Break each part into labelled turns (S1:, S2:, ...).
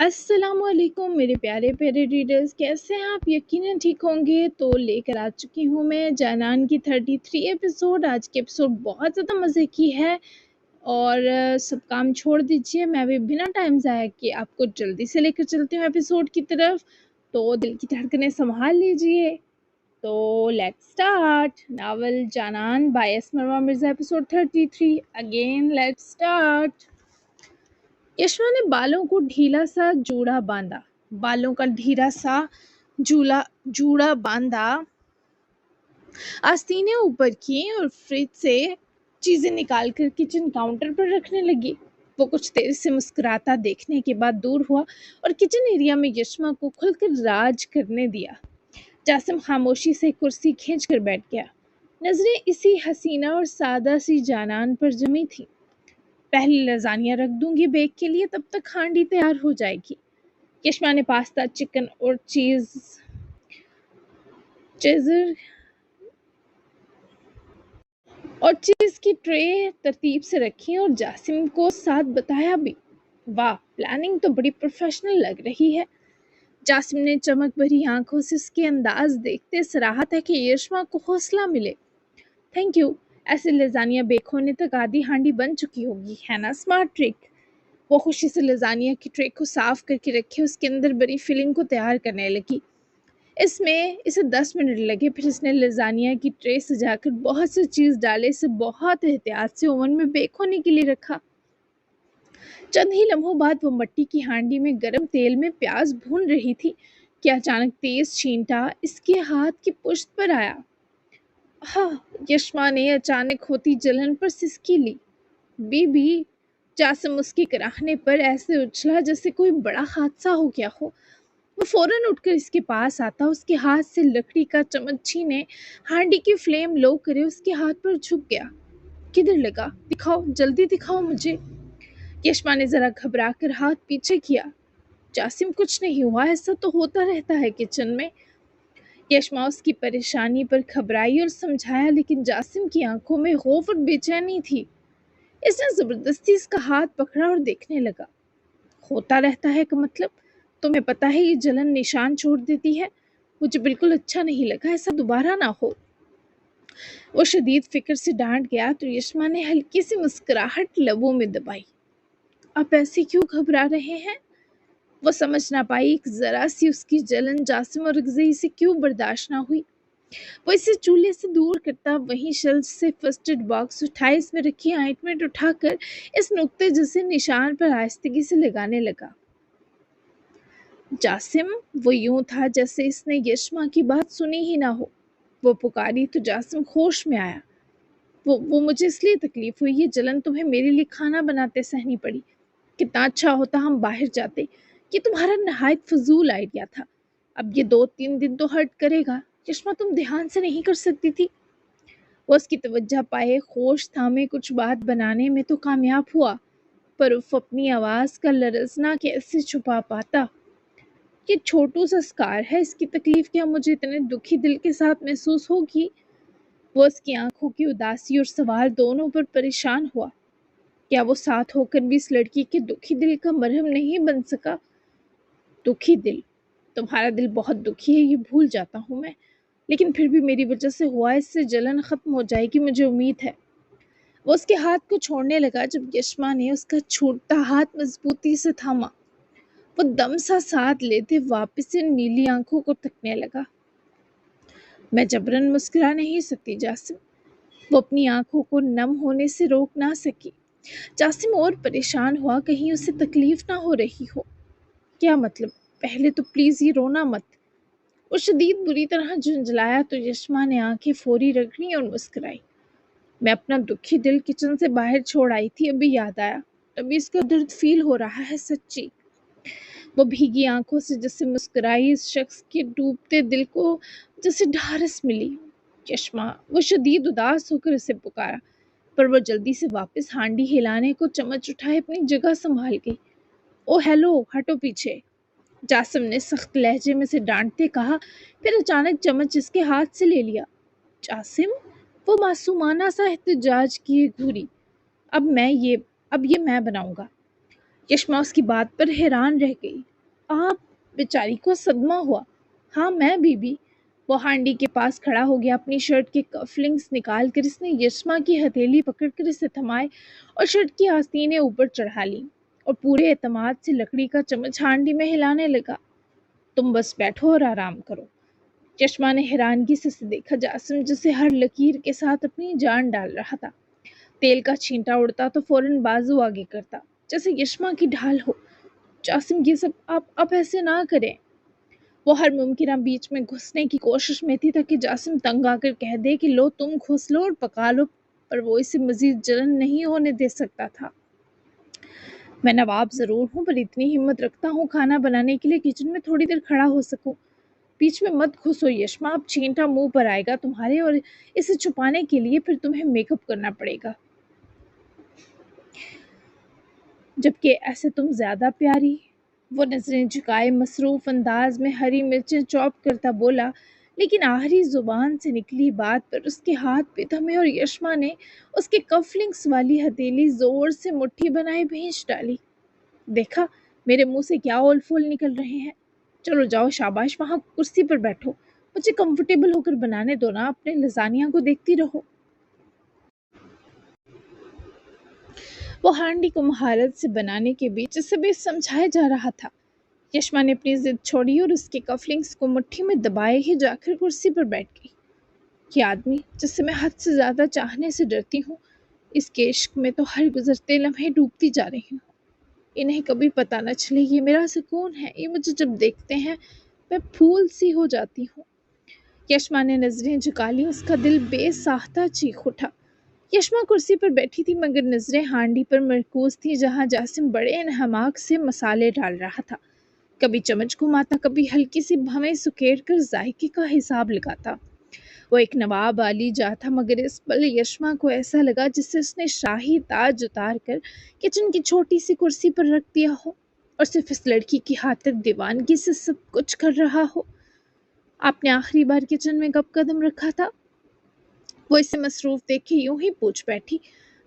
S1: अस्सलाम वालेकुम मेरे प्यारे प्यारे रीडर्स, कैसे हैं आप? यकीनन ठीक होंगे। तो लेकर आ चुकी हूँ मैं जानान की 33 एपिसोड। आज के एपिसोड बहुत ज़्यादा मज़े की है और सब काम छोड़ दीजिए, मैं भी बिना टाइम ज़ाया किए आपको जल्दी से लेकर चलती हूँ एपिसोड की तरफ। तो दिल की धड़कनें संभाल लीजिए। तो let's start novel Janaan by Marwa Mirza episode 33। Again let's start. Yashwa ने बालों को ढीला सा जूड़ा बांधा। बालों का ढीला सा जूड़ा बांधा, आस्तीनें ऊपर की और फ्रिज से चीजें निकालकर किचन काउंटर पर रखने लगी। वो कुछ देर से मुस्कुराता देखने के बाद दूर हुआ और किचन एरिया में यशमा को खुलकर राज करने दिया। जासिम खामोशी से कुर्सी खींच कर बैठ गया। नजरें इसी हसीना और सादा सी जानान पर जमी थी। पहले लजानिया रख दूंगी बेक के लिए, तब तक हांडी तैयार हो जाएगी। यशमा ने पास्ता, चिकन और चीज की ट्रे तरतीब से रखी और जासिम को साथ बताया भी। वाह, प्लानिंग तो बड़ी प्रोफेशनल लग रही है। जासिम ने चमक भरी आंखों से उसके अंदाज देखते सराहा था कि यशमा को हौसला मिले। Thank you. ऐसे लजानिया बेक होने तक आधी हांडी बन चुकी होगी, है ना? Smart trick. वो खुशी से लजानिया की ट्रे को साफ करके रखे उसके अंदर बड़ी फिलिंग को तैयार करने लगी। इसे 10 मिनट लगे। फिर इसने लजानिया की ट्रे सजाकर बहुत सी चीज डाले, इसे बहुत एहतियात से ओवन में बेक होने के लिए रखा। चंद ही लम्हों बाद वो मट्टी की हांडी में गर्म तेल में प्याज भून रही थी कि अचानक तेज छींटा इसके हाथ की पुश्त पर आया। हाँ, यशमा ने अचानक होती जलन पर सिसकी ली। बीबी। जासिम उसके कराहने पर ऐसे उछला जैसे कोई बड़ा हादसा हो गया हो। वो फौरन उठकर इसके पास आता, उसके हाथ से लकड़ी का चम्मच छीने हांडी की फ्लेम लो करे उसके हाथ पर झुक गया। किधर लगा? दिखाओ, जल्दी दिखाओ मुझे। यशमा ने जरा घबरा कर हाथ पीछे किया। जासिम, कुछ नहीं हुआ, ऐसा तो होता रहता है किचन में। यशमा उसकी परेशानी पर घबराई और समझाया, लेकिन जासिम की आंखों में खौफ और बेचैनी थी। इसने जबरदस्ती इसका हाथ पकड़ा और देखने लगा। होता रहता है का मतलब? तुम्हें पता है ये जलन निशान छोड़ देती है। मुझे बिल्कुल अच्छा नहीं लगा, ऐसा दोबारा ना हो। वो शदीद फिक्र से डांट गया तो यशमा ने हल्की सी मुस्कुराहट लबों में दबाई। आप ऐसे क्यों घबरा रहे हैं? वो समझ ना पाई जरा सी उसकी जलन जासिम और रज़ी से क्यों बर्दाश्त ना हुई। वो इसे चूल्हे से दूर करता वहीं शेल्फ से फर्स्ट एड बॉक्स उठाए, इसमें रखी आइटमेंट उठाकर इस नुक्ते जैसे निशान पर आहिस्तगी से लगाने लगा। जासिम, वो यूं था जैसे इसने यशमा की बात सुनी ही ना हो। वो पुकारी तो जासिम होश में आया। वो मुझे इसलिए तकलीफ हुई, ये जलन तुम्हें मेरे लिए खाना बनाते सहनी पड़ी। कितना अच्छा होता हम बाहर जाते। ये तुम्हारा नहायत फजूल आइडिया था। अब ये 2-3 दिन तो हर्ट करेगा। यशमा, तुम ध्यान से नहीं कर सकती थी। वो उसकी तवज्जो पाए होश थामे कुछ बात बनाने में तो कामयाब हुआ, पर वो अपनी आवाज का लरजना कैसे छुपा पाता। ये छोटू सा स्कार है, इसकी तकलीफ क्या मुझे इतने दुखी दिल के साथ महसूस होगी? वो उसकी आंखों की उदासी और सवाल दोनों पर परेशान हुआ। क्या वो साथ होकर भी इस लड़की के दुखी दिल का मरहम नहीं बन सका? दुखी दिल? तुम्हारा दिल बहुत दुखी है, ये भूल जाता हूँ मैं, लेकिन फिर भी मेरी वजह से हुआ, इससे जलन खत्म हो जाएगी, मुझे उम्मीद है। वो उसके हाथ को छोड़ने लगा जब यशमा ने उसका छूटता हाथ मजबूती से थामा। वो दम सा साथ लेते वापस से नीली आंखों को तकने लगा। मैं जबरन मुस्कुरा नहीं सकती जासिम। वो अपनी आंखों को नम होने से रोक ना सकी। जासिम और परेशान हुआ, कहीं उसे तकलीफ ना हो रही हो। क्या मतलब? पहले तो प्लीज ये रोना मत। वो शदीद बुरी तरह झुंझलाया तो यशमा ने आंखें फोरी रगड़ी और मुस्कुराई। मैं अपना दुखी दिल किचन से बाहर छोड़ आई थी, अभी याद आया। अभी इसका दर्द फील हो रहा है, सच्ची। वो भीगी आंखों से जैसे मुस्कुराई, इस शख्स के डूबते दिल को जैसे ढारस मिली। चश्मा। वो शदीद उदास होकर उसे पुकारा, पर वो जल्दी से वापस हांडी हिलाने को चम्मच उठाए अपनी जगह संभाल गई। ओ हेलो, हटो पीछे, जासिम ने सख्त लहजे में से डांटते कहा, फिर अचानक चम्मच इसके हाथ से ले लिया। जासिम, वो मासूमाना सा एहतजाज किए घूरी। अब ये मैं बनाऊंगा। यशमा उसकी बात पर हैरान रह गई। آپ बेचारी को सदमा हुआ। हाँ मैं बीबी। वो हांडी के पास खड़ा हो गया। अपनी शर्ट के कफलिंग्स निकाल कर इसने यशमा की हथेली पकड़कर इसे थमाए और शर्ट की आस्तीनें ऊपर चढ़ा ली और पूरे एतमाद से लकड़ी का चम्मच हांडी में हिलाने लगा। तुम बस बैठो और आराम करो। यशमा ने हैरानगी से उसे देखा। जासिम जिसे हर लकीर के साथ अपनी जान डाल रहा था। तेल का छींटा उड़ता तो फौरन बाजू आगे करता जैसे यशमा की ढाल हो। जासिम ये सब आप ऐसे ना करें। वो हर मुमकिन बीच में घुसने की कोशिश में थी ताकि जासिम तंग आकर कह दे कि लो तुम घुस लो और पका लो, पर वो इसे मजीद जलन नहीं होने दे सकता था। मैं नवाब जरूर हूँ पर इतनी हिम्मत रखता हूँ खाना बनाने के लिए किचन में थोड़ी देर खड़ा हो सकूं। बीच में मत घुसो यशमा, अब छींटा मुंह पर आएगा तुम्हारे और इसे छुपाने के लिए फिर तुम्हें मेकअप करना पड़ेगा, जबकि ऐसे तुम ज्यादा प्यारी। वो नजरें झुकाए मसरूफ अंदाज में हरी मिर्चें चॉप करता बोला, लेकिन आखिरी जुबान से निकली बात पर उसके हाथ पे थमे और यशमा ने उसके कफलिंग्स वाली हथेली जोर से मुट्ठी बनाए भींच डाली। देखा मेरे मुंह से क्या ओल फोल निकल रहे हैं। चलो जाओ शाबाश, वहां कुर्सी पर बैठो, मुझे कंफर्टेबल होकर बनाने दो ना, अपने लजानिया को देखती रहो। वो हांडी को महारत से बनाने के बीच उसे भी समझाया जा रहा था। यशमा ने अपनी जिद छोड़ी और उसके कफलिंग्स को मुट्ठी में दबाए ही जाकर कुर्सी पर बैठ गई। ये आदमी जिससे मैं हद से ज्यादा चाहने से डरती हूँ, इसके इश्क में तो हर गुजरते लम्हे डूबती जा रही हूँ। इन्हें कभी पता न चले ये मेरा सुकून है। ये मुझे जब देखते हैं मैं फूल सी हो जाती हूँ। यशमा ने नजरें झुका ली। उसका दिल बेसाख्ता चीख उठा। यशमा कुर्सी पर बैठी थी मगर नजरें हांडी पर मरकूज थी जहाँ जासिम बड़े इन्हमाक से मसाले डाल रहा था। कभी चम्मच घुमाता, कभी हल्की सी भवें सुकेड़ कर जायके का हिसाब लगाता। वो एक नवाब आली जा था मगर इस पल यशमा को ऐसा लगा जिससे उसने शाही ताज उतार कर किचन की छोटी सी कुर्सी पर रख दिया हो और सिर्फ इस लड़की की खातिर दीवानगी से सब कुछ कर रहा हो। आपने आखिरी बार किचन में कब कदम रखा था? वो इसे मसरूफ देख के यूं ही पूछ बैठी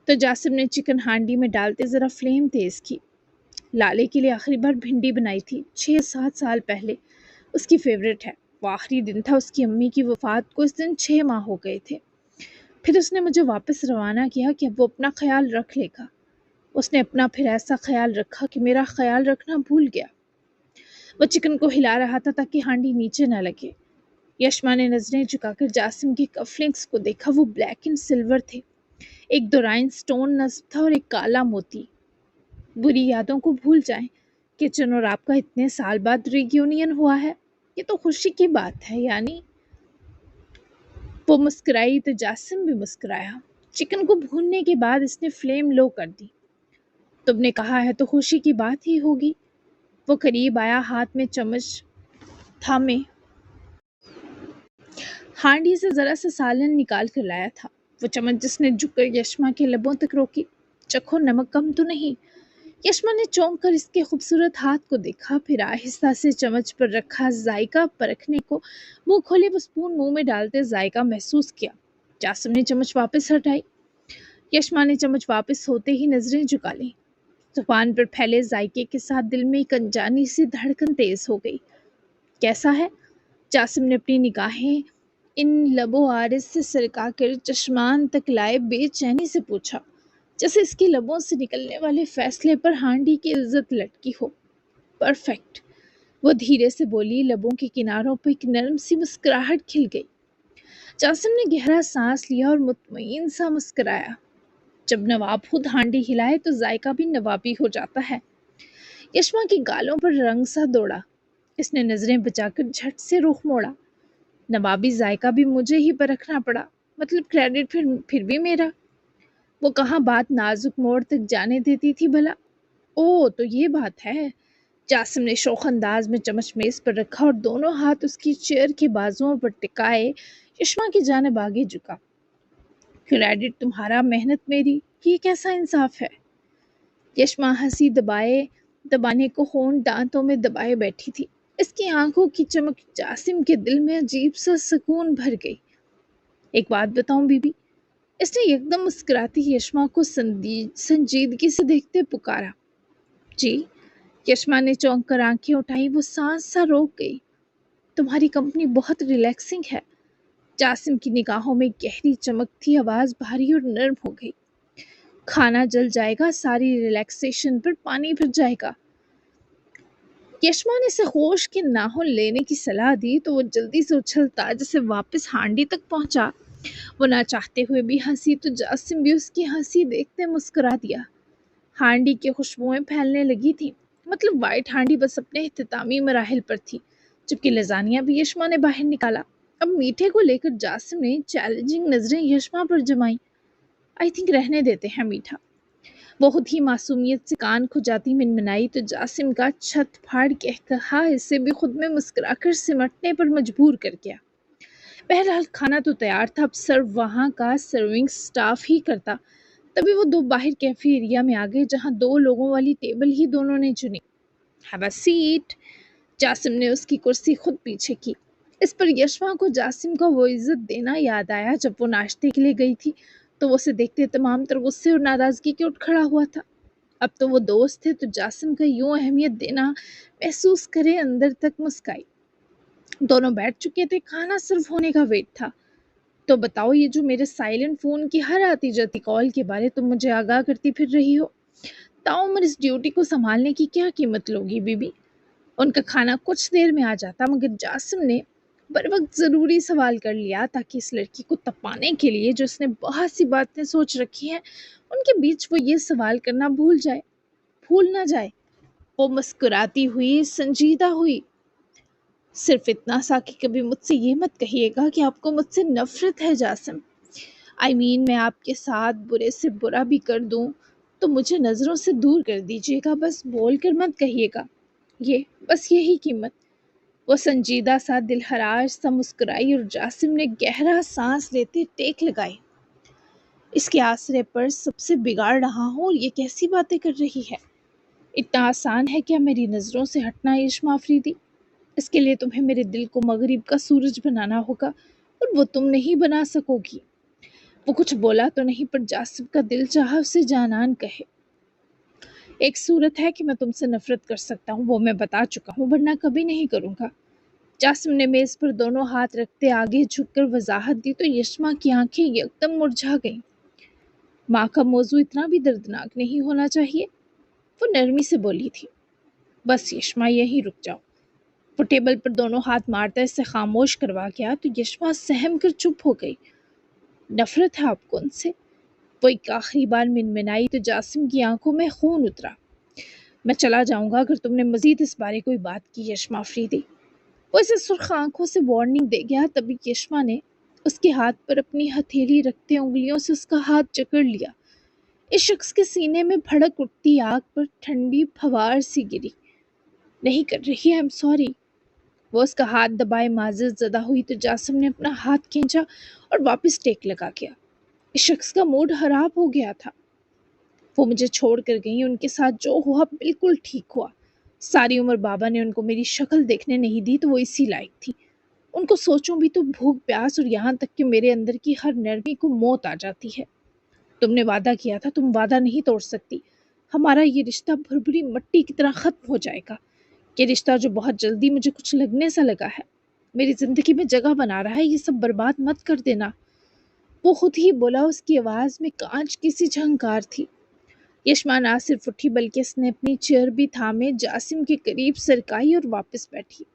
S1: तो जासिम ने चिकन हांडी में डालते जरा फ्लेम तेज की। लाले के लिए आखिरी बार भिंडी बनाई थी 6-7 साल पहले। उसकी फेवरेट है। वो आखिरी दिन था उसकी अम्मी की वफात को। इस दिन 6 माह हो गए थे। फिर उसने मुझे वापस रवाना किया कि अब वो अपना ख्याल रख लेगा। उसने अपना फिर ऐसा ख्याल रखा कि मेरा ख्याल रखना भूल गया। वो चिकन को हिला रहा था ताकि हांडी नीचे न लगे। यशमा ने नजरें झुकाकर जासिम के कफलिंग्स को देखा। वो ब्लैक एंड सिल्वर थे। एक दो स्टोन नस्ब था और एक काला मोती। बुरी यादों को भूल जाएं। किचन और आपका इतने साल बाद रियूनियन हुआ है, ये तो खुशी की बात है। यानी वो मुस्कुराई तो जासिम भी मुस्कुराया। चिकन को भूनने के बाद इसने फ्लेम लो कर दी। तुमने कहा है तो खुशी की बात ही होगी। वो करीब आया, हाथ में चम्मच थामे हांडी से जरा सा सालन निकाल कर लाया था। वो चम्मच जिसने झुककर यशमा के लबों तक रोकी। चखो, नमक कम तो नहीं? यशमा ने चौंक कर इसके खूबसूरत हाथ को देखा, फिर आहिस्ता से चम्मच पर रखा जायका परखने को मुंह खोले वो स्पून मुंह में डालते जायका महसूस किया। जासिम ने चम्मच वापस हटाई। यशमा ने चम्मच वापस होते ही नजरें झुका ली। जुबान पर फैले जायके के साथ दिल में एक अनजानी सी धड़कन तेज हो गई। कैसा है? जासिम ने अपनी निगाहें इन लबो आरिस से सरका कर चश्मान तक लाए बेचैनी से पूछा, जैसे इसके लबों से निकलने वाले फैसले पर हांडी की इज्जत लटकी हो। परफेक्ट, वो धीरे से बोली। लबों के किनारों पर एक नरम सी मुस्कुराहट खिल गई। जासिम ने गहरा सांस लिया और मुतमईन सा मुस्कुराया। जब नवाब खुद हांडी हिलाए तो जायका भी नवाबी हो जाता है। यशमा की गालों पर रंग सा दौड़ा। इसने नजरें बचाकर झट से रुख मोड़ा। नवाबी जायका भी मुझे ही परखना पड़ा, मतलब क्रेडिट फिर भी मेरा। वो कहाँ बात नाजुक मोड़ तक जाने देती थी भला। ओह तो ये बात है। जासिम ने शौक अंदाज में चम्मच मेज पर रखा और दोनों हाथ उसकी चेयर के बाजुओं पर टिकाए यशमा की जानिब आगे झुका। क्रेडिट तुम्हारा, मेहनत मेरी, ये कैसा इंसाफ है? यशमा हंसी दबाने को होंठ दांतों में दबाए बैठी थी। इसकी आंखों की चमक जासिम के दिल में अजीब सा सुकून भर गई। एक बात बताऊं बीबी? इसने एकदम मुस्कुराती यशमा को संजीदगी से देखते पुकारा। जी? यशमा ने चौंक कर आंखें उठाई। वो सांस सा रोक गई। तुम्हारी कंपनी बहुत रिलैक्सिंग है। जासिम की निगाहों में गहरी चमक थी। आवाज भारी और नर्म हो गई। खाना जल जाएगा, सारी रिलैक्सेशन पर पानी फिर जाएगा। यशमा ने इसे होश के नाखून लेने की सलाह दी तो वो जल्दी से उछलता जैसे वापस हांडी तक पहुंचा। वो ना चाहते हुए भी हंसी तो जासिम भी उसकी हंसी देखते मुस्कुरा दिया। हांडी की खुशबुएं फैलने लगी थी। मतलब वाइट हांडी बस अपने इख्तितामी मराहिल पर थी, जबकि लजानिया भी यशमा ने बाहर निकाला। अब मीठे को लेकर जासिम ने चैलेंजिंग नजरें यशमा पर जमाई। आई थिंक रहने देते हैं मीठा, बहुत ही मासूमियत से कान खुजाती मिनमिनाई तो जासिम का छत फाड़ कह कहा इसे भी खुद में मुस्कुराकर सिमटने पर मजबूर कर गया। बहरहाल खाना तो तैयार था, अब सर्व वहाँ का सर्विंग स्टाफ ही करता। तभी वो दो बाहर कैफे एरिया में आ गए, जहाँ 2 लोगों वाली टेबल ही दोनों ने चुनी। Have a seat. जासिम ने उसकी कुर्सी खुद पीछे की। इस पर यशमा को जासिम का वो इज्जत देना याद आया जब वो नाश्ते के लिए गई थी, तो वो उसे देखते तमाम तर गुस्से और नाराजगी के उठ खड़ा हुआ था। अब तो वो दोस्त थे, तो जासिम का यूं अहमियत देना महसूस करे अंदर तक मुस्काई। दोनों बैठ चुके थे, खाना सिर्फ होने का वेट था। तो बताओ, ये जो मेरे साइलेंट फोन की हर आती जाती कॉल के बारे तुम मुझे आगाह करती फिर रही हो, ताउम्र इस ड्यूटी को संभालने की क्या कीमत लोगी बीबी? उनका खाना कुछ देर में आ जाता, मगर जासिम ने बर वक्त जरूरी सवाल कर लिया ताकि इस लड़की को तपाने के लिए, जो उसने बहुत सी बातें सोच रखी हैं, उनके बीच वो ये सवाल करना भूल ना जाए। वो मुस्कुराती हुई संजीदा हुई। सिर्फ इतना सा कि कभी मुझसे ये मत कहिएगा कि आपको मुझसे नफरत है जासिम। मैं आपके साथ बुरे से बुरा भी कर दूं तो मुझे नज़रों से दूर कर दीजिएगा, बस बोल कर मत कहिएगा। ये बस यही कीमत। वो संजीदा सा दिलहराज सा मुस्कुराई और जासिम ने गहरा सांस लेते टेक लगाई। इसके आसरे पर सबसे बिगाड़ रहा हूँ और ये कैसी बातें कर रही है? इतना आसान है क्या मेरी नज़रों से हटना यशमा अफरीदी? इसके लिए तुम्हें मेरे दिल को मगरिब का सूरज बनाना होगा और वो तुम नहीं बना सकोगी। वो कुछ बोला तो नहीं, पर जासिम का दिल चाहा उसे जानान कहे। एक सूरत है कि मैं तुमसे नफरत कर सकता हूँ, वो मैं बता चुका हूँ, वरना कभी नहीं करूँगा। जासिम ने मेज पर दोनों हाथ रखते आगे झुककर वजाहत दी तो यशमा की आंखें एकदम मुरझा गईं। माँ का मौजू इतना भी दर्दनाक नहीं होना चाहिए, वो नरमी से बोली थी। बस यशमा, यहीं रुक जाओ। वो टेबल पर दोनों हाथ मारता इसे खामोश करवा गया तो यशमा सहम कर चुप हो गई। नफरत है आपको उनसे? वो एक आखिरी बार मिनमिनाई तो जासिम की आंखों में खून उतरा। मैं चला जाऊंगा अगर तुमने मजीद इस बारे कोई बात की यशमा अफरीदी। वो इसे सुर्ख आंखों से वार्निंग दे गया। तभी यशमा ने उसके हाथ पर अपनी हथेली रखते उंगलियों से उसका हाथ जकड़ लिया। इस शख्स के सीने में भड़क उठती आग पर ठंडी फवार सी गिरी। नहीं कर रही, आई एम सॉरी। वो उसका हाथ दबाए माजिद ज़दा हुई तो जासिम ने अपना हाथ खींचा और वापस टेक लगा गया। इस शख्स का मूड खराब हो गया था। वो मुझे छोड़ कर गई, उनके साथ जो हुआ बिल्कुल ठीक हुआ। सारी उम्र बाबा ने उनको मेरी शक्ल देखने नहीं दी तो वो इसी लायक थी। उनको सोचूं भी तो भूख प्यास और यहाँ तक कि मेरे अंदर की हर नरमी को मौत आ जाती है। तुमने वादा किया था, तुम वादा नहीं तोड़ सकती। हमारा ये रिश्ता भुरभुरी मिट्टी की तरह खत्म हो जाएगा। ये रिश्ता जो बहुत जल्दी मुझे कुछ लगने सा लगा है, मेरी जिंदगी में जगह बना रहा है, ये सब बर्बाद मत कर देना। वो खुद ही बोला, उसकी आवाज में कांच की सी झंकार थी। यशमा ना सिर्फ उठी बल्कि उसने अपनी चेयर भी थामे जासिम के करीब सरकाई और वापस बैठी।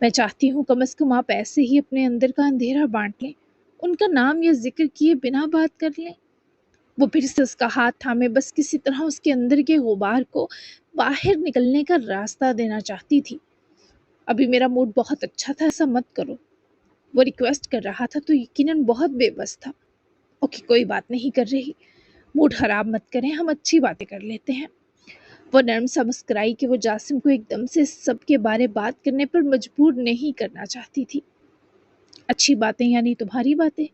S1: मैं चाहती हूँ कम से कम आप ऐसे ही अपने अंदर का अंधेरा बांट लें, उनका नाम या जिक्र किए बिना बात कर लें। वो फिर से उसका हाथ थामे बस किसी तरह उसके अंदर के गुबार को बाहर निकलने का रास्ता देना चाहती थी। अभी मेरा मूड बहुत अच्छा था, ऐसा मत करो। वो रिक्वेस्ट कर रहा था तो यकीनन बहुत बेबस था। ओके, कोई बात नहीं कर रही, मूड खराब मत करें, हम अच्छी बातें कर लेते हैं। वो नर्म सा मुस्कुराई कि वो जासिम को एकदम से सब के बारे बात करने पर मजबूर नहीं करना चाहती थी। अच्छी बातें यानी तुम्हारी बातें?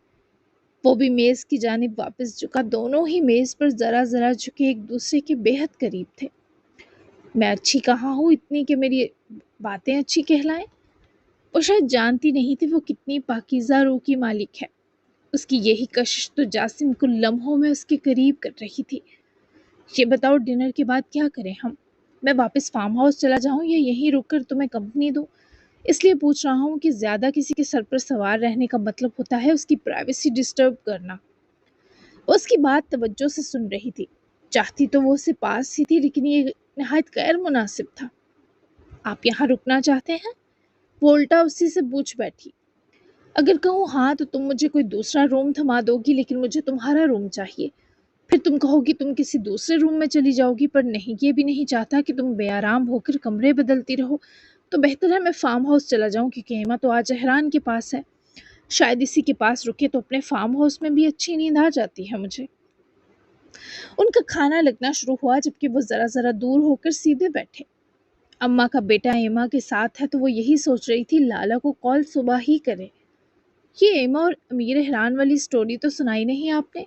S1: वो भी मेज की जानिब वापस झुका। दोनों ही मेज पर जरा जरा झुके एक दूसरे के बेहद करीब थे। मैं अच्छी कहाँ हूँ इतनी कि मेरी बातें अच्छी कहलाएं? वो शायद जानती नहीं थी वो कितनी पाकीज़ा रूह की मालिक है। उसकी यही कशिश तो जासिम को लम्हों में उसके करीब कर रही थी। ये बताओ, डिनर के बाद क्या करें हम? میں واپس فارم ہاؤس چلا جاؤں یا یہیں رک کر تمہیں کمپنی دوں؟ اس لیے پوچھ رہا ہوں کہ زیادہ کسی کے سر پر سوار رہنے کا مطلب ہوتا ہے اس کی پرائیویسی ڈسٹرب کرنا۔ وہ اس کی بات توجہ سے سن رہی تھی، چاہتی تو وہ اسے پاس ہی تھی، لیکن یہ نہایت غیر مناسب تھا۔ آپ یہاں رکنا چاہتے ہیں؟ وہ الٹا اسی سے پوچھ بیٹھی۔ اگر کہوں ہاں تو تم مجھے کوئی دوسرا روم تھما دو گی، لیکن مجھے تمہارا روم چاہیے۔ پھر تم کہو گی تم کسی دوسرے روم میں چلی جاؤ گی، پر نہیں، یہ بھی نہیں چاہتا کہ تم بے آرام ہو کر کمرے بدلتی رہو۔ تو بہتر ہے میں فارم ہاؤس چلا جاؤں، کیونکہ ایما تو آج احران کے پاس ہے۔ شاید اسی کے پاس رکے تو اپنے فارم ہاؤس میں بھی اچھی نیند آ جاتی ہے مجھے۔ ان کا کھانا لگنا شروع ہوا جبکہ وہ ذرا ذرا دور ہو کر سیدھے بیٹھے۔ اماں کا بیٹا ایما کے ساتھ ہے تو وہ یہی سوچ رہی تھی لالا کو کال صبح ہی کرے۔ یہ ایما اور امیر احران والی سٹوری تو سنائی نہیں آپ نے؟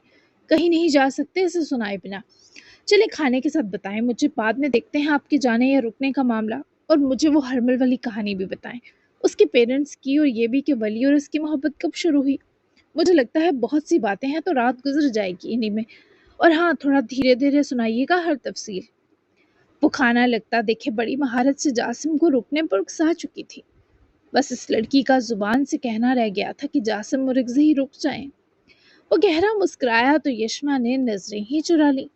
S1: کہیں نہیں جا سکتے اسے سنائے بنا۔ چلے کھانے کے ساتھ بتائیں، مجھے بعد میں دیکھتے ہیں آپ کے جانے یا رکنے کا معاملہ، اور مجھے وہ ہرمل والی کہانی بھی بتائیں، اس کے پیرنٹس کی، اور یہ بھی کہ ولی اور اس کی محبت کب شروع ہوئی۔ مجھے لگتا ہے بہت سی باتیں ہیں تو رات گزر جائے گی انہی میں، اور ہاں تھوڑا دھیرے دھیرے سنائیے گا ہر تفصیل۔ وہ کھانا لگتا دیکھے بڑی مہارت سے جاسم کو رکنے پر اکسا چکی تھی، بس اس لڑکی کا زبان سے کہنا رہ گیا تھا کہ جاسم اور اگزی رک جائیں۔ وہ گہرا مسکرایا تو یشما نے نظریں ہی چرا لی۔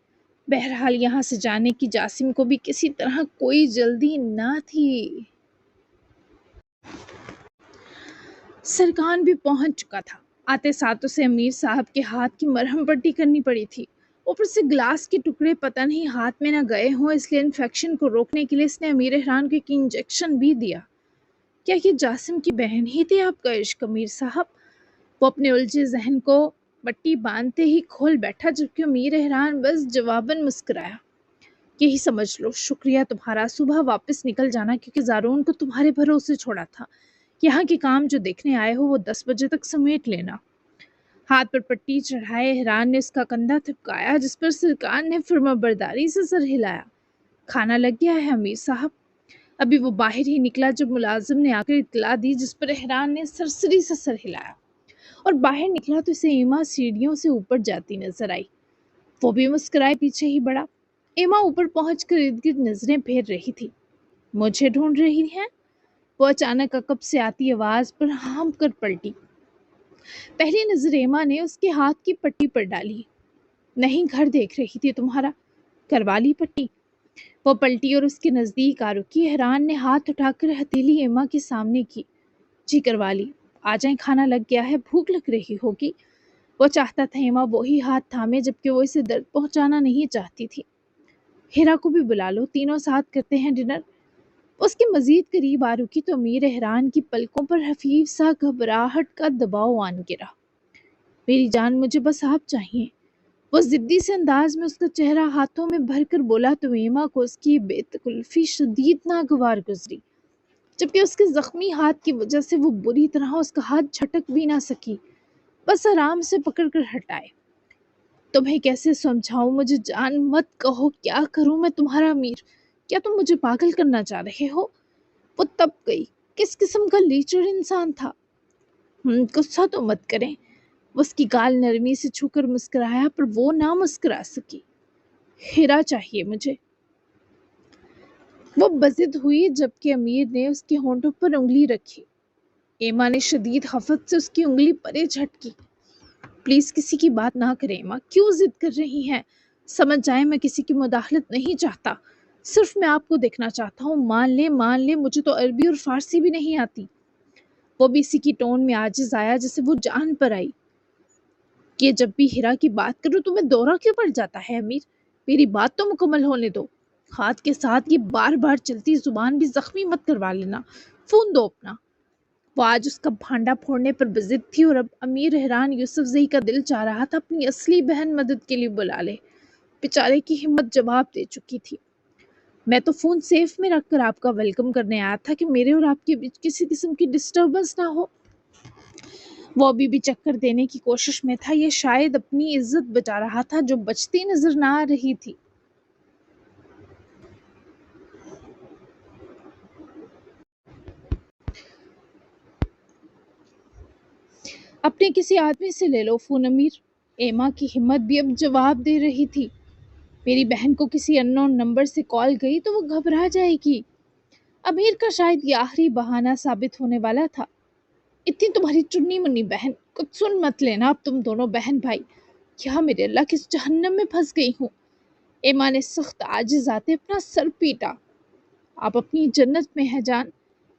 S1: بہرحال یہاں سے جانے کی جاسم کو بھی کسی طرح کوئی جلدی نہ تھی۔ سرکان بھی پہنچ چکا تھا۔ آتے ساتھ اسے امیر صاحب کے ہاتھ کی مرہم پٹی کرنی پڑی تھی، اوپر سے گلاس کے ٹکڑے پتہ نہیں ہاتھ میں نہ گئے ہوں، اس لیے انفیکشن کو روکنے کے لیے اس نے امیر احران کو ایک انجیکشن بھی دیا۔ کیا یہ جاسم کی بہن ہی تھی آپ کا عشق امیر صاحب؟ وہ اپنے الجھے ذہن کو پٹی باندھتے ہی کھول بیٹھا، جبکہ امیر احران بس جواباً مسکرایا۔ یہی سمجھ لو، شکریہ تمہارا، صبح واپس نکل جانا کیونکہ زارون کو تمہارے بھروسے چھوڑا تھا۔ یہاں کے کام جو دیکھنے آئے ہو وہ 10 بجے تک سمیٹ لینا۔ ہاتھ پر پٹی چڑھائے احران نے اس کا کندھا تھپکایا، جس پر سرکان نے فرما برداری سے سر ہلایا۔ کھانا لگ گیا ہے امیر صاحب؟ ابھی وہ باہر ہی نکلا جب ملازم نے آ کر اطلاع دی، جس پر احران نے سرسری سے سر ہلایا، اور باہر نکلا تو اسے ایما سیڑھیوں سے اوپر جاتی نظر آئی۔ وہ بھی مسکرائے پیچھے ہی بڑھا۔ ایما اوپر پہنچ کر ارد گرد نظریں پھیر رہی تھی۔ مجھے ڈھونڈ رہی ہیں؟ وہ اچانک عقب سے آتی آواز پر ہانپ کر پلٹی۔ پہلی نظر ایما نے اس کے ہاتھ کی پٹی پر ڈالی۔ نہیں، گھر دیکھ رہی تھی تمہارا، کروا لی پٹی؟ وہ پلٹی اور اس کے نزدیک آ رکی۔ احران نے ہاتھ اٹھا کر ہتھیلی ایما کے سامنے کی۔ جی کروا لی، آ جائیں، کھانا لگ گیا ہے، بھوک لگ رہی ہوگی۔ وہ چاہتا تھا ایما وہی ہاتھ تھامے، جبکہ وہ اسے درد پہنچانا نہیں چاہتی تھی۔ ہیرا کو بھی بلا لو، تینوں ساتھ کرتے ہیں ڈنر۔ اس کے مزید قریب آ رکی تو امیر احران کی پلکوں پر حفیف سا گھبراہٹ کا دباؤ آن گرا۔ میری جان، مجھے بس آپ چاہیے۔ وہ ضدی سے انداز میں اس کا چہرہ ہاتھوں میں بھر کر بولا تو ایما کو اس کی بے تکلفی شدید ناگوار گزری، جبکہ اس کے زخمی ہاتھ کی وجہ سے وہ بری طرح اس کا ہاتھ جھٹک بھی نہ سکی، بس آرام سے پکڑ کر ہٹائے۔ تمہیں کیسے سمجھاؤں مجھے جان، مت کہو، کیا کروں میں تمہارا امیر؟ کیا تم مجھے پاگل کرنا چاہ رہے ہو؟ وہ تپ گئی۔ کس قسم کا لیچر انسان تھا؟ غصہ تو مت کریں۔ وہ اس کی گال نرمی سے چھو کر مسکرایا، پر وہ نہ مسکرا سکی۔ ہیرا چاہیے مجھے۔ وہ بضد ہوئی جبکہ امیر نے اس کے ہونٹوں پر انگلی رکھی۔ ایما نے شدید خفت سے اس کی انگلی پرے جھٹکی۔ پلیز کسی کی بات نہ کریں ایما، کیوں ضد کر رہی ہیں؟ سمجھ جائیں میں کسی کی مداخلت نہیں چاہتا، صرف میں آپ کو دیکھنا چاہتا ہوں۔ مان لیں مجھے تو عربی اور فارسی بھی نہیں آتی۔ وہ بھی اسی کی ٹون میں عاجز آیا جسے وہ جان پر آئی۔ کہ جب بھی ہیرا کی بات کروں تمہیں دورہ کیوں پڑ جاتا ہے امیر؟ میری بات تو مکمل ہونے دو۔ ہاتھ کے ساتھ یہ بار بار چلتی زبان بھی زخمی مت کروا لینا۔ فون دو اپنا۔ وہ آج اس کا بھانڈا پھوڑنے پر بضد تھی، اور اب امیر احران یوسف زئی کا دل چاہ رہا تھا اپنی اصلی بہن مدد کے لیے بلا لے۔ بیچارے کی ہمت جواب دے چکی تھی۔ میں تو فون سیف میں رکھ کر آپ کا ویلکم کرنے آیا تھا کہ میرے اور آپ کے بیچ کسی قسم کی ڈسٹربنس نہ ہو۔ وہ ابھی بھی چکر دینے کی کوشش میں تھا، یہ شاید اپنی عزت بچا رہا تھا جو بچتی نظر نہ آ رہی تھی۔ اپنے کسی آدمی سے لے لو فون امیر۔ ایما کی ہمت بھی اب جواب دے رہی تھی۔ میری بہن کو کسی اننون نمبر سے کال گئی تو وہ گھبرا جائے گی۔ امیر کا شاید یہ آخری بہانہ ثابت ہونے والا تھا۔ اتنی تمہاری چنی منی بہن، کچھ سن مت لینا اب تم دونوں بہن بھائی۔ کیا میرے اللہ کس جہنم میں پھنس گئی ہوں۔ ایما نے سخت عاجز آتے اپنا سر پیٹا۔ آپ اپنی جنت میں ہیں جان۔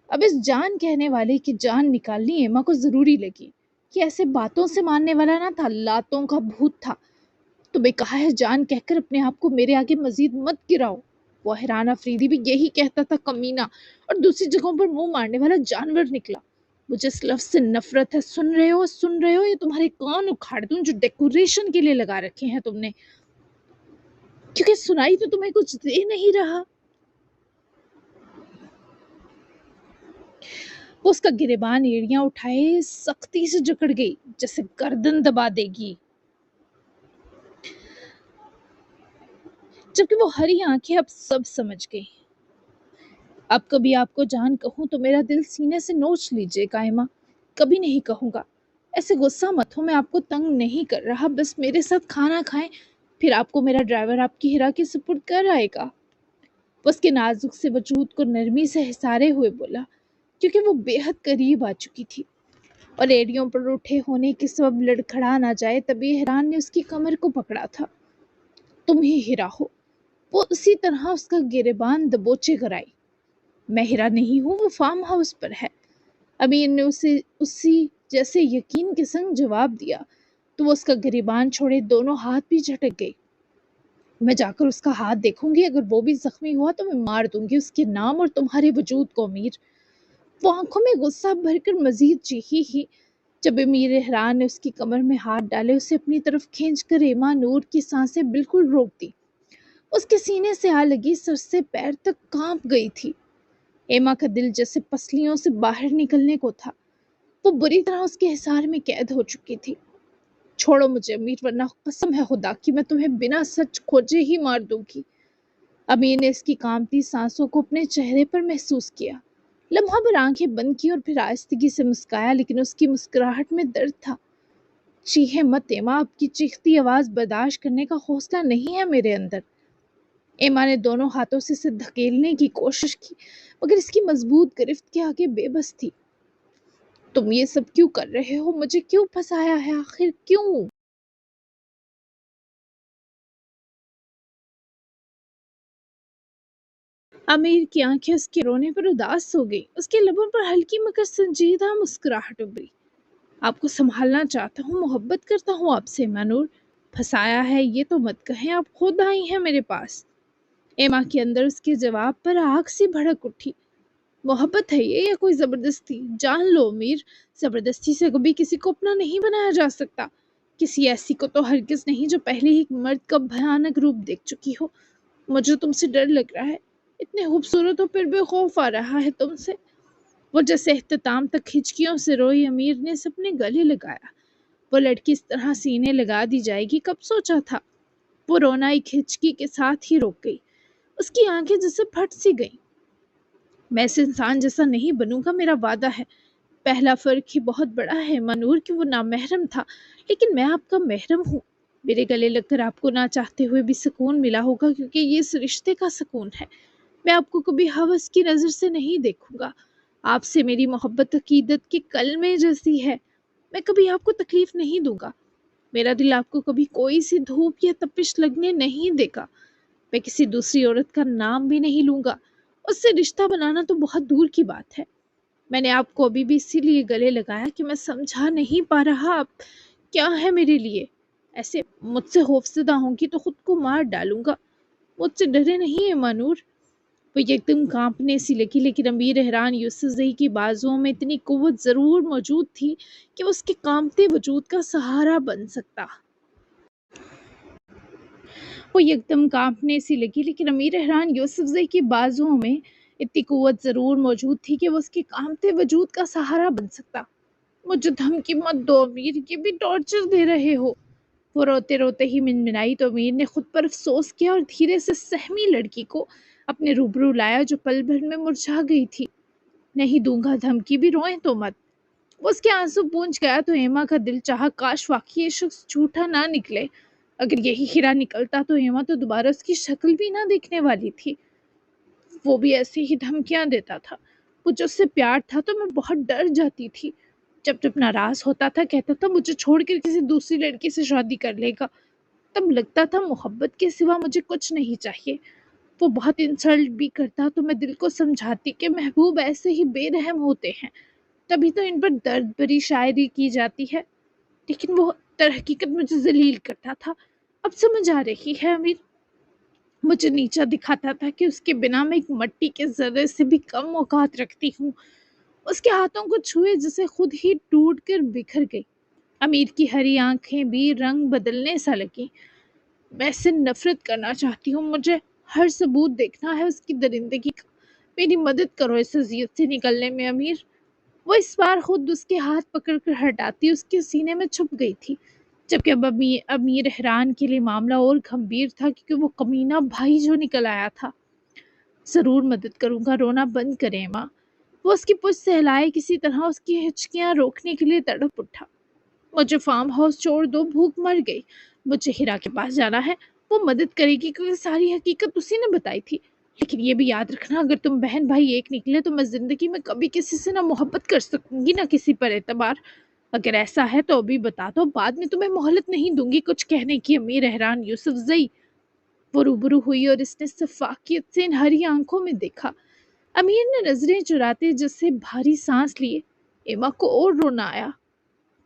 S1: اب اس جان کہنے والے کی جان نکالنی ایما کو ضروری لگی۔ یہ ایسے باتوں سے ماننے والا نہ تھا، لاتوں کا بھوت تھا۔ تمہیں کہا ہے جان کہہ کر اپنے آپ کو میرے آگے مزید مت گراؤ۔ وہ حیران افریدی بھی یہی کہتا تھا کمینہ، اور دوسری جگہوں پر منہ مارنے والا جانور نکلا۔ مجھے اس لفظ سے نفرت ہے۔ سن رہے ہو یہ تمہارے کان اکھاڑ دوں جو ڈیکوریشن کے لیے لگا رکھے ہیں تم نے، کیونکہ سنائی تو تمہیں کچھ دے نہیں رہا۔ وہ اس کا گریبان ایڑیاں اٹھائے سختی سے جکڑ گئی جیسے گردن دبا دے گی، جبکہ وہ ہری آنکھیں اب سب سمجھ گئی۔ اب کبھی آپ کو جان کہوں تو میرا دل سینے سے نوچ لیجئے گا ایما۔ کبھی نہیں کہوں گا۔ ایسے غصہ مت ہو، میں آپ کو تنگ نہیں کر رہا، بس میرے ساتھ کھانا کھائیں، پھر آپ کو میرا ڈرائیور آپ کی ہیرا کے سپرد کر آئے گا۔ وہ اس کے نازک سے وجود کو نرمی سے حسارے ہوئے بولا، کیونکہ وہ بے حد قریب آ چکی تھی اور ایڑیوں پر اٹھے ہونے کے سبب لڑکھڑا نہ جائے۔ تبھی حیران نے اس کی کمر کو پکڑا تھا۔ تم ہی ہیرا ہو۔ وہ اسی طرح اس کا گریبان دبوچے کر آئی۔ میں ہیرا نہیں ہوں، وہ فارم ہاؤس پر ہے۔ امیر نے اسے اسی جیسے یقین کے سنگ جواب دیا تو وہ اس کا گریبان چھوڑے دونوں ہاتھ بھی جھٹک گئی۔ میں جا کر اس کا ہاتھ دیکھوں گی، اگر وہ بھی زخمی ہوا تو میں مار دوں گی اس کے نام اور تمہارے وجود کو امیر۔ وہ آنکھوں میں غصہ بھر کر مزید چیخی ہی جب امیر احران نے اس کی کمر میں ہاتھ ڈالے، اسے اپنی طرف کھینچ کر ایما نور کی سانسیں بالکل روک دی۔ اس کے سینے سے آ لگی سر سے پیر تک کانپ گئی تھی۔ ایما کا دل جیسے پسلیوں سے باہر نکلنے کو تھا۔ وہ بری طرح اس کے حصار میں قید ہو چکی تھی۔ چھوڑو مجھے امیر، ورنہ قسم ہے خدا کی میں تمہیں بنا سچ کھوجے ہی مار دوں گی۔ امیر نے اس کی کانپتی سانسوں کو اپنے چہرے پر محسوس کیا، لمحہ بھر آنکھیں بند کی اور پھر آہستگی سے مسکرایا، لیکن اس کی مسکراہٹ میں درد تھا۔ چیخے مت ایما، آپ کی چیختی آواز برداشت کرنے کا حوصلہ نہیں ہے میرے اندر۔ ایما نے دونوں ہاتھوں سے اسے دھکیلنے کی کوشش کی، مگر اس کی مضبوط گرفت کے آگے بے بس تھی۔ تم یہ سب کیوں کر رہے ہو؟ مجھے کیوں پھنسایا ہے آخر کیوں؟ امیر کی آنکھیں اس کے رونے پر اداس ہو گئی۔ اس کے لبوں پر ہلکی مگر سنجیدہ مسکراہٹ ابھری۔ آپ کو سنبھالنا چاہتا ہوں، محبت کرتا ہوں آپ سے منور۔ پھنسایا ہے یہ تو مت کہیں، آپ خود آئی ہیں میرے پاس۔ ایما کے اندر اس کے جواب پر آگ سی بھڑک اٹھی۔ محبت ہے یہ یا کوئی زبردستی؟ جان لو امیر، زبردستی سے کبھی کسی کو اپنا نہیں بنایا جا سکتا، کسی ایسی کو تو ہرگز نہیں جو پہلے ہی ایک مرد کا بھیانک روپ دیکھ چکی ہو۔ مجھے تم سے ڈر لگ رہا ہے، اتنے خوبصورت ہو پھر بھی خوف آ رہا ہے تم سے۔ وہ جیسے اختتام تک ہچکیوں سے روئی۔ امیر نے اسے اپنے گلے لگایا۔ وہ لڑکی اس طرح سینے لگا دی جائے گی کب سوچا تھا۔ وہ رونا ایک ہچکی کے ساتھ ہی رک گئی۔ اس کی آنکھیں جیسے پھٹ سی گئیں۔ میں اس انسان جیسا نہیں بنوں گا، میرا وعدہ ہے۔ پہلا فرق ہی بہت بڑا ہے منور کہ وہ نامحرم تھا، لیکن میں آپ کا محرم ہوں۔ میرے گلے لگ کر آپ کو نہ چاہتے ہوئے بھی سکون ملا ہوگا، کیونکہ یہ اس رشتے کا سکون ہے۔ میں آپ کو کبھی ہوس کی نظر سے نہیں دیکھوں گا۔ آپ سے میری محبت عقیدت کے کلمے جیسی ہے۔ میں کبھی آپ کو تکلیف نہیں دوں گا۔ میرا دل آپ کو کبھی کوئی سی دھوپ یا تپش لگنے نہیں دے گا۔ میں کسی دوسری عورت کا نام بھی نہیں لوں گا۔ اس سے رشتہ بنانا تو بہت دور کی بات ہے۔ میں نے آپ کو ابھی بھی اسی لیے گلے لگایا کہ میں سمجھا نہیں پا رہا آپ کیا ہے میرے لیے۔ ایسے مجھ سے خوفزدہ ہوں گی تو خود کو مار ڈالوں گا۔ مجھ سے ڈرے نہیں ہے منور۔ وہ ایک دم کانپنے سی لگی، لیکن امیر احران یوسف زئی کی بازوؤں میں اتنی قوت ضرور موجود تھی کہ وہ اس کے کانپتے وجود کا سہارا بن سکتا۔ وہ یکدم کانپنے سی لگی، لیکن امیر احران یوسف زئی کی بازوؤں میں اتنی قوت ضرور موجود تھی کہ وہ اس کے کانپتے وجود کا سہارا بن سکتا۔ مجھے دھمکی مت دو امیر، یہ بھی ٹارچر دے رہے ہو۔ وہ روتے روتے ہی منمنائی تو امیر نے خود پر افسوس کیا اور دھیرے سے سہمی لڑکی کو اپنے روبرو لایا جو پل بھر میں مرجھا گئی تھی۔ نہیں دوں گا دھمکی، بھی روئیں تو مت۔ وہ اس کے آنسو پونچھ گیا تو ایما کا دل چاہا کاش واقعی یہ شخص جھوٹا نہ نکلے۔ اگر یہی ہیرا نکلتا تو ایما تو دوبارہ اس کی شکل بھی نہ دیکھنے والی تھی۔ وہ بھی ایسے ہی دھمکیاں دیتا تھا۔ مجھے اس سے پیار تھا تو میں بہت ڈر جاتی تھی۔ جب جب ناراض ہوتا تھا کہتا تھا مجھے چھوڑ کر کسی دوسری لڑکی سے شادی کر لے گا، تب لگتا تھا محبت کے سوا مجھے کچھ نہیں چاہیے۔ وہ بہت انسلٹ بھی کرتا تو میں دل کو سمجھاتی کہ محبوب ایسے ہی بے رحم ہوتے ہیں، تبھی تو ان پر درد بھری شاعری کی جاتی ہے، لیکن وہ در حقیقت مجھے ذلیل کرتا تھا۔ اب سمجھ آ رہی ہے امیر، مجھے نیچا دکھاتا تھا کہ اس کے بنا میں ایک مٹی کے ذرے سے بھی کم اوقات رکھتی ہوں۔ اس کے ہاتھوں کو چھوئے جسے خود ہی ٹوٹ کر بکھر گئی۔ امیر کی ہری آنکھیں بھی رنگ بدلنے سا لگیں۔ میں اس سے نفرت کرنا چاہتی ہوں، مجھے ہر ثبوت دیکھنا ہے اس کی درندگی کا۔ میری مدد کرو اس اذیت سے نکلنے میں امیر۔ وہ اس بار خود اس کے ہاتھ پکڑ کر ہٹاتی اس کے سینے میں چھپ گئی تھی، جبکہ اب امیر احران کے لیے معاملہ اور گھمبیر تھا کیونکہ وہ کمینہ بھائی جو نکل آیا تھا۔ ضرور مدد کروں گا، رونا بند کریں ماں۔ وہ اس کی پشت سے ہلائے کسی طرح اس کی ہچکیاں روکنے کے لیے تڑپ اٹھا۔ مجھے فارم ہاؤس چھوڑ دو، بھوک مر گئی، مجھے ہیرا کے پاس جانا ہے، وہ مدد کرے گی کیونکہ ساری حقیقت اسی نے بتائی تھی۔ لیکن یہ بھی یاد رکھنا اگر تم بہن بھائی ایک نکلے تو میں زندگی میں کبھی کسی سے نہ محبت کر سکوں گی نہ کسی پر اعتبار۔ اگر ایسا ہے تو ابھی بتا دو، بعد میں تمہیں مہلت نہیں دوں گی کچھ کہنے کی۔ امیر احران یوسف زئی۔ وہ روبرو ہوئی اور اس نے شفاقیت سے ان ہری آنکھوں میں دیکھا۔ امیر نے نظریں چراتے جس سے بھاری سانس لیے۔ ایما کو اور رونا آیا۔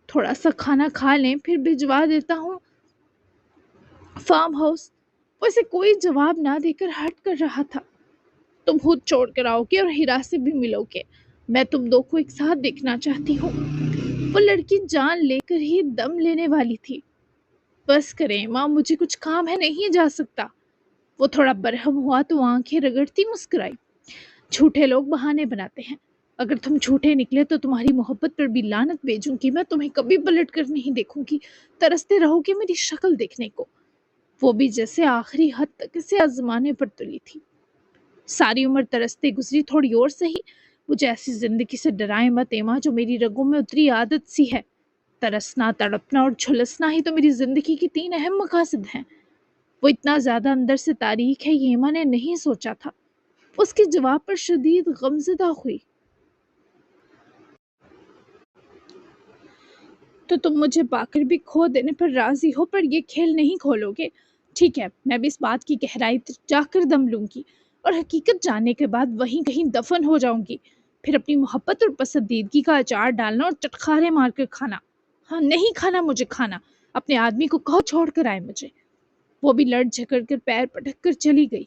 S1: تھوڑا سا کھانا کھا لیں پھر بھجوا دیتا ہوں فارم ہاؤس۔ وہ اسے کوئی جواب نہ دے کر ہٹ کر رہا تھا۔ تم خود چھوڑ کر آؤ گے اور ہیرا سے بھی ملو گے، میں تم دو کو ایک ساتھ دیکھنا چاہتی ہوں۔ وہ لڑکی جان لے کر ہی دم لینے والی تھی۔ بس کریں ماں، مجھے کچھ کام ہے، نہیں جا سکتا۔ وہ تھوڑا برہم ہوا تو آنکھیں رگڑتی مسکرائی۔ جھوٹے لوگ بہانے بناتے ہیں، اگر تم جھوٹے نکلے تو تمہاری محبت پر بھی لعنت بھیجوں گی میں، تمہیں کبھی پلٹ کر نہیں دیکھوں گی، ترستے رہو گے میری شکل دیکھنے کو۔ وہ بھی جیسے آخری حد تک اسے آزمانے پر تلی تھی۔ ساری عمر ترستے گزری، تھوڑی اور سہی، مجھے ایسی زندگی سے ڈرائے مت ایما جو میری رگوں میں اتری عادت سی ہے۔ ترسنا، تڑپنا اور جھلسنا ہی تو میری زندگی کی 3 اہم مقاصد ہیں۔ وہ اتنا زیادہ اندر سے تاریک ہے یہ ایما نے نہیں سوچا تھا۔ اس کے جواب پر شدید غمزدہ ہوئی۔ تو تم مجھے پا کر بھی کھو دینے پر راضی ہو، پر یہ کھیل نہیں کھولو گے؟ ٹھیک ہے، میں بھی اس بات کی گہرائی جا کر دم لوں گی اور حقیقت جاننے کے بعد وہیں کہیں دفن ہو جاؤں گی، پھر اپنی محبت اور پسندیدگی کا اچار ڈالنا اور چٹخارے مار کر کھانا۔ ہاں، نہیں کھانا مجھے کھانا، اپنے آدمی کو کہو چھوڑ کر آئے مجھے۔ وہ بھی لڑ جھگڑ کر پیر پٹک کر چلی گئی،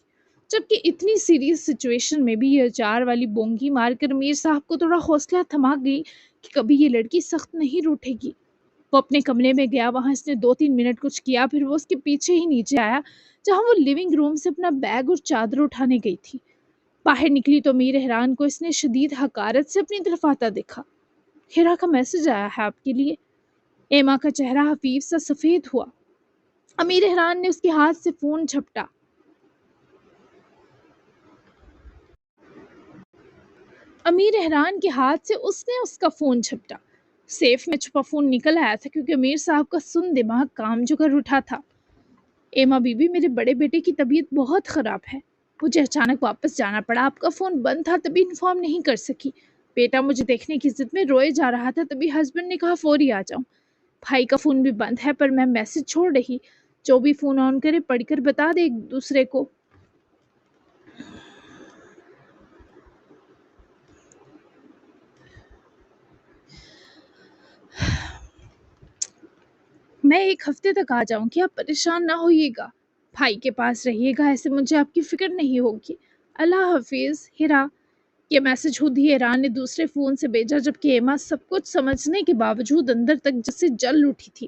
S1: جبکہ اتنی سیریس سچویشن میں بھی یہ اچار والی بونگی مار کر امیر صاحب کو تھوڑا حوصلہ تھما گئی کہ کبھی یہ لڑکی سخت نہیں روٹھے گی۔ وہ اپنے کمرے میں گیا، وہاں اس نے 2-3 منٹ کچھ کیا، پھر وہ اس کے پیچھے ہی نیچے آیا جہاں وہ لیونگ روم سے اپنا بیگ اور چادر اٹھانے گئی تھی۔ باہر نکلی تو امیر احران کو اس نے شدید حقارت سے اپنی طرف آتا دیکھا۔ ہیرا کا میسج آیا ہے آپ کے لیے۔ ایما کا چہرہ حفیف سا سفید ہوا۔ امیر احران نے اس کے ہاتھ سے فون جھپٹا۔ امیر احران کے ہاتھ سے اس نے اس کا فون جھپٹا۔ سیف میں چھپا فون نکل آیا تھا کیونکہ امیر صاحب کا سن دماغ کام جو کر اٹھا تھا۔ ایما بی بی، میرے بڑے بیٹے کی طبیعت بہت خراب ہے، مجھے اچانک واپس جانا پڑا، آپ کا فون بند تھا تبھی انفارم نہیں کر سکی۔ بیٹا مجھے دیکھنے کی ضد میں روئے جا رہا تھا، تبھی ہسبینڈ نے کہا فوری آ جاؤں۔ بھائی کا فون بھی بند ہے، پر میں میسج چھوڑ رہی، جو بھی فون آن کرے پڑھ کر بتا دے ایک دوسرے کو۔ میں 1 ہفتے تک آ جاؤں گی، آپ پریشان نہ ہوئیے گا، بھائی کے پاس رہیے گا، ایسے مجھے آپ کی فکر نہیں ہوگی۔ اللہ حافظ ہیرا۔ یہ میسج خود ہی ایران نے دوسرے فون سے بھیجا، جبکہ ایما سب کچھ سمجھنے کے باوجود اندر تک جس سے جل اٹھی تھی۔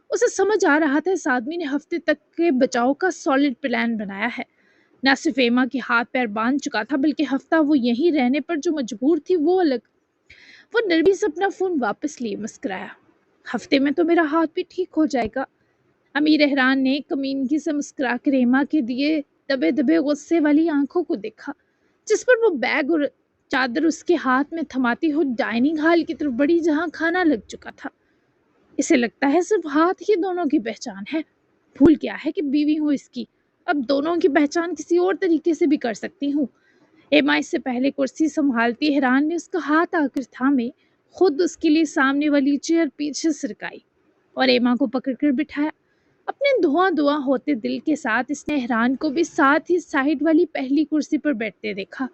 S1: اسے سمجھ آ رہا تھا اس آدمی نے ہفتے تک کے بچاؤ کا سالڈ پلان بنایا ہے۔ نہ صرف ایما کے ہاتھ پیر باندھ چکا تھا بلکہ ہفتہ وہ یہیں رہنے پر جو مجبور تھی وہ الگ۔ وہ نرمی سے اپنا فون واپس لیے مسکرایا۔ ہفتے میں تو میرا ہاتھ بھی ٹھیک ہو جائے گا۔ امیر احران نے کمینگی سے مسکرا کر ایما کے دیے دبے دبے غصے والی آنکھوں کو دیکھا، جس پر وہ بیگ اور چادر اس کے ہاتھ میں تھماتی ہوئی ڈائننگ ہال کی طرف بڑی جہاں کھانا لگ چکا تھا۔ اسے لگتا ہے صرف ہاتھ ہی دونوں کی پہچان ہے۔ भूल गया है कि बीवी हूँ इसकी, अब दोनों की पहचान किसी और तरीके से भी कर सकती हूँ। एमा इससे पहले कुर्सी संभालती हैरान ने उसका हाथ आकर थामे, खुद उसके लिए सामने वाली चेयर पीछे सरकाई और एमा को पकड़कर बिठाया। अपने धुआं धुआं होते दिल के साथ इसने हैरान को भी साथ ही साइड वाली पहली कुर्सी पर बैठते देखा।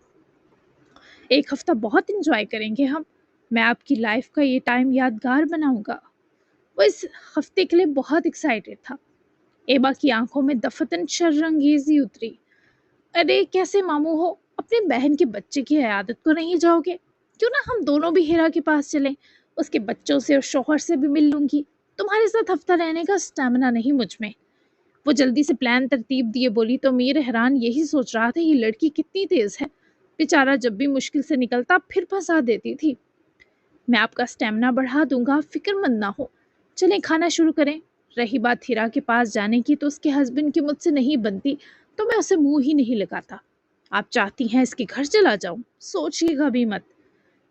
S1: एक हफ्ता बहुत एंजॉय करेंगे हम, मैं आपकी लाइफ का ये टाइम यादगार बनाऊंगा। वो इस हफ्ते के लिए बहुत एक्साइटेड था। एबा की आंखों में दफतन शर्रंगेजी उतरी। अरे कैसे मामू हो, अपनी बहन के बच्चे की इयादत को नहीं जाओगे? क्यों ना हम दोनों भी हीरा के पास चलें, उसके बच्चों से और शौहर से भी मिल लूंगी। तुम्हारे साथ हफ्ता रहने का स्टैमिना नहीं मुझ में। वो जल्दी से प्लान तरतीब दिए बोली तो मीर हैरान यही सोच रहा था ये लड़की कितनी तेज है, बेचारा जब भी मुश्किल से निकलता फिर फंसा देती थी। मैं आपका स्टैमिना बढ़ा दूंगा, फिक्रमंद ना हो। चलें खाना शुरू करें। रही बात हीरा के पास जाने की तो उसके हस्बैंड की मुझसे नहीं बनती, तो मैं उसे मुंह ही नहीं लगाता। आप चाहती हैं इसके घर चला जाऊं? सोचिएगा भी मत।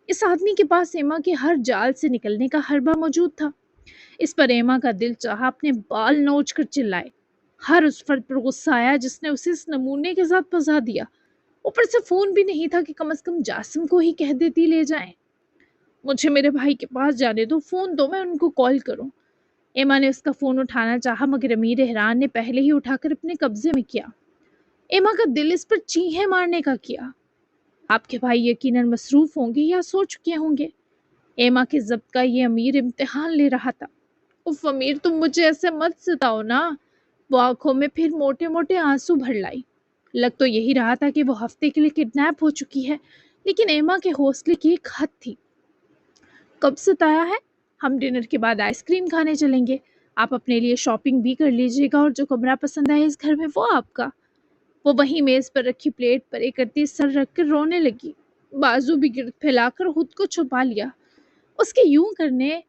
S1: इस आदमी के पास एमा के हर जाल से निकलने का हरबा मौजूद था। इस पर एमा का दिल चाहा अपने बाल नोच कर चिल्लाए। हर उस फर्द पर गुस्सा आया जिसने उसे इस नमूने के साथ फंसा दिया। ऊपर से फोन भी नहीं था कि कम से कम जासिम को ही कह देती ले जाएं। मुझे मेरे भाई के पास जाने दो, फोन दो, मैं उनको कॉल करूं। एमा ने उसका फोन उठाना चाहा मगर अमीर एहरान ने पहले ही उठाकर अपने कब्जे में किया। एमा का दिल इस पर चीखें मारने का किया। आपके भाई यकीनन मसरूफ होंगे या सो चुके होंगे। एमा के जब्त का ये अमीर इम्तिहान ले रहा था। उफ अमीर, तुम मुझे ऐसे मत सताओ ना। वो आंखों में फिर मोटे मोटे आंसू भर लाई। लग तो यही रहा था कि वो हफ्ते के लिए किडनैप हो चुकी है, लेकिन एमा के हौसले की एक हद थी। कब सताया है? हम डिनर के बाद आइसक्रीम खाने चलेंगे। आप अपने लिए शॉपिंग भी कर लीजिएगा और जो कमरा पसंद आए इस घर में वो आपका। वो वहीं मेज पर रखी प्लेट परे करती सर रखकर रोने लगी, बाजू भी गिर्द फैलाकर खुद को छुपा लिया। उसके यूं करने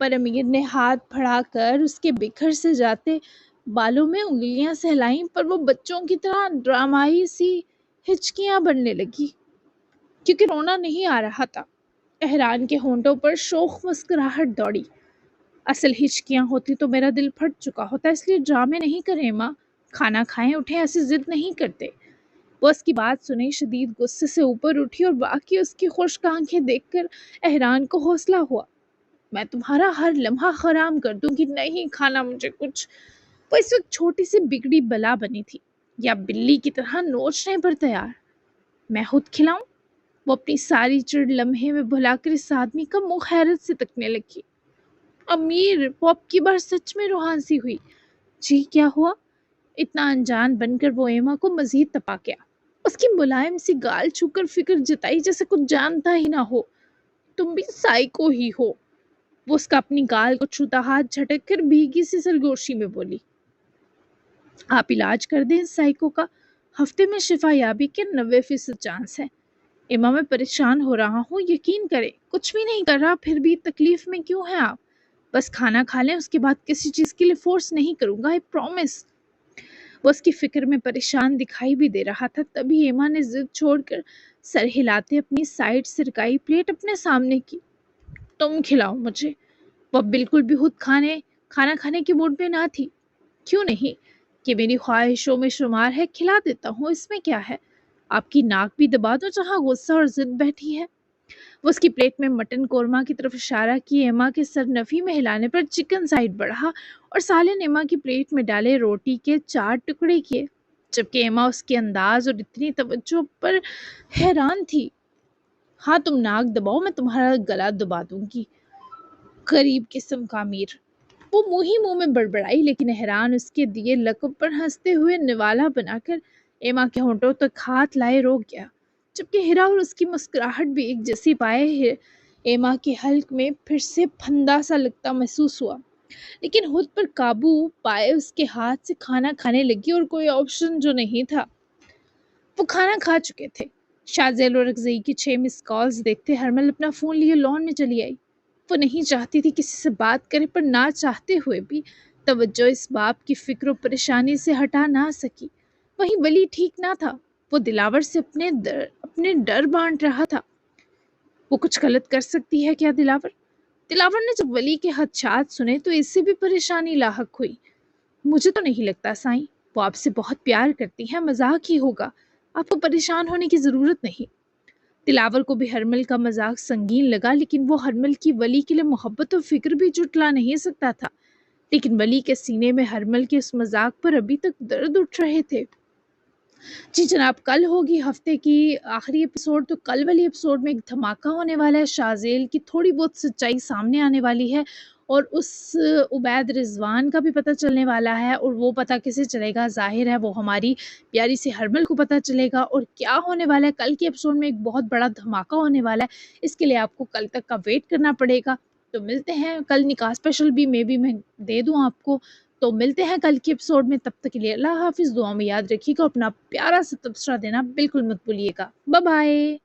S1: पर अमीर ने हाथ बढ़ाकर उसके बिखर से जाते बालों में उंगलियां सहलाईं, पर वो बच्चों की तरह ड्रामाई सी हिचकियां बनने लगी, क्योंकि रोना नहीं आ रहा था। एहरान के होंठों पर शोख मुस्कुराहट दौड़ी। असल हिचकियां होती तो मेरा दिल फट चुका होता, इसलिए ड्रामे नहीं करें माँ। खाना खाएं, उठें, ऐसी जिद नहीं करते। वो उसकी बात सुनी शदीद गुस्से से ऊपर उठी और बाकी उसकी खुश्क आंखें देखकर एहरान को हौसला हुआ। मैं तुम्हारा हर लम्हा हराम कर दूंगी, नहीं खाना मुझे कुछ। वो इस वक्त छोटी सी बिगड़ी बला बनी थी, या बिल्ली की तरह नोचने पर तैयार। मैं खुद खिलाऊं? वो अपनी सारी चिड़ लम्हे में भुलाकर इस आदमी का मुंह हैरत से तकने लगी। अमीर, वो अब की बार सच में रूहान सी हुई। जी क्या हुआ? इतना अनजान बनकर वो एमा को मजीद तपा गया। उसकी मुलायम सी गाल छूकर फिक्र जताई जैसे कुछ जानता ही ना हो। तुम भी साइको ही हो। वो उसका अपनी गाल को छूता हाथ झटक कर भीगी सी सरगोशी में बोली। आप इलाज कर दें इस साइको का, हफ्ते में शिफा याबी के 90% चांस है। एमा मैं परेशान हो रहा हूँ, यकीन करें। कुछ भी नहीं कर रहा, फिर भी तकलीफ में क्यों हैं आप? बस खाना खा लें, उसके बाद किसी चीज के लिए फोर्स नहीं करूंगा, आई प्रॉमिस। वो उसकी फिक्र में परेशान दिखाई भी दे रहा था, तभी एमा ने जिद छोड़कर सर हिलाते अपनी साइड सिरकाई प्लेट अपने सामने की। तुम खिलाओ मुझे। वो बिल्कुल भी खुद खाना खाने के मूड में ना थी। क्यों नहीं, कि मेरी ख्वाहिशों में शुमार है, खिला देता हूँ, इसमें क्या है। आपकी नाक भी दबा दो जहाँ गुस्सा और जिद बैठी है। वो उसकी प्लेट में मटन कोरमा की तरफ इशारा किए एमा के सर नफी में हिलाने पर चिकन साइड बढ़ा और सालिन एमा की प्लेट में डाले रोटी के 4 टुकड़े किए, जबकि एमा उसके अंदाज और इतनी तवज्जो पर हैरान थी। हाँ तुम नाक दबाओ, मैं तुम्हारा गला दबा दूंगी, गरीब किस्म का अमीर। वो मुंह ही मुंह में बड़बड़ाई, लेकिन हैरान उसके दिए लकब पर हंसते हुए निवाला बनाकर एमा के होंठों तक हाथ लाए रोक गया, जबकि हीरा और उसकी मुस्कुराहट भी एक जैसी पाए एमा के हल्क में फिर से फंदा सा लगता महसूस हुआ। लेकिन खुद पर काबू पाए उसके हाथ से खाना खाने लगी और कोई ऑप्शन जो नहीं था। वो खाना खा चुके थे। शाज़ेल और रज़ई की 6 मिस कॉल्स देखते हरमल अपना फ़ोन लिए लॉन में चली आई। वो नहीं चाहती थी किसी से बात करे, पर ना चाहते हुए भी तवज्जो इस बाप की फिक्र और परेशानी से हटा ना सकी। वहीं वली ठीक ना था। वो दिलावर से अपने डर बांट रहा था। वो कुछ गलत कर सकती है क्या दिलावर? दिलावर ने जब वली के खदशात सुने तो इससे भी परेशानी लाहक हुई। مجھے تو نہیں لگتا سائیں، وہ آپ سے بہت پیار کرتی ہیں، مذاق ہی ہوگا، آپ کو پریشان ہونے کی ضرورت نہیں۔ دلاور کو بھی ہرمل کا مذاق سنگین لگا، لیکن وہ ہرمل کی ولی کے لیے محبت و فکر بھی جٹلا نہیں سکتا تھا۔ لیکن ولی کے سینے میں ہرمل کے اس مذاق پر ابھی تک درد اٹھ رہے تھے۔ جی جناب، کل ہوگی ہفتے کی آخری ایپیسوڈ، تو کل والی ایپیسوڈ میں ایک دھماکہ ہونے والا ہے، شازیل کی تھوڑی بہت سچائی سامنے آنے والی ہے، اور اس عبید رضوان کا بھی پتہ چلنے والا ہے، اور وہ پتہ کسے چلے گا؟ ظاہر ہے وہ ہماری پیاری سی ہرمل کو پتہ چلے گا۔ اور کیا ہونے والا ہے کل کے ایپیسوڈ میں؟ ایک بہت بڑا دھماکہ ہونے والا ہے، اس کے لیے آپ کو کل تک کا ویٹ کرنا پڑے گا۔ تو ملتے ہیں کل، نکاح اسپیشل بھی میں دے دوں آپ کو۔ تو ملتے ہیں کل کے ایپیسوڈ میں، تب تک کے لیے اللہ حافظ، دعا میں یاد رکھیے گا، اپنا پیارا سا تبصرہ دینا بالکل مت بھولیے گا۔ Bye bye.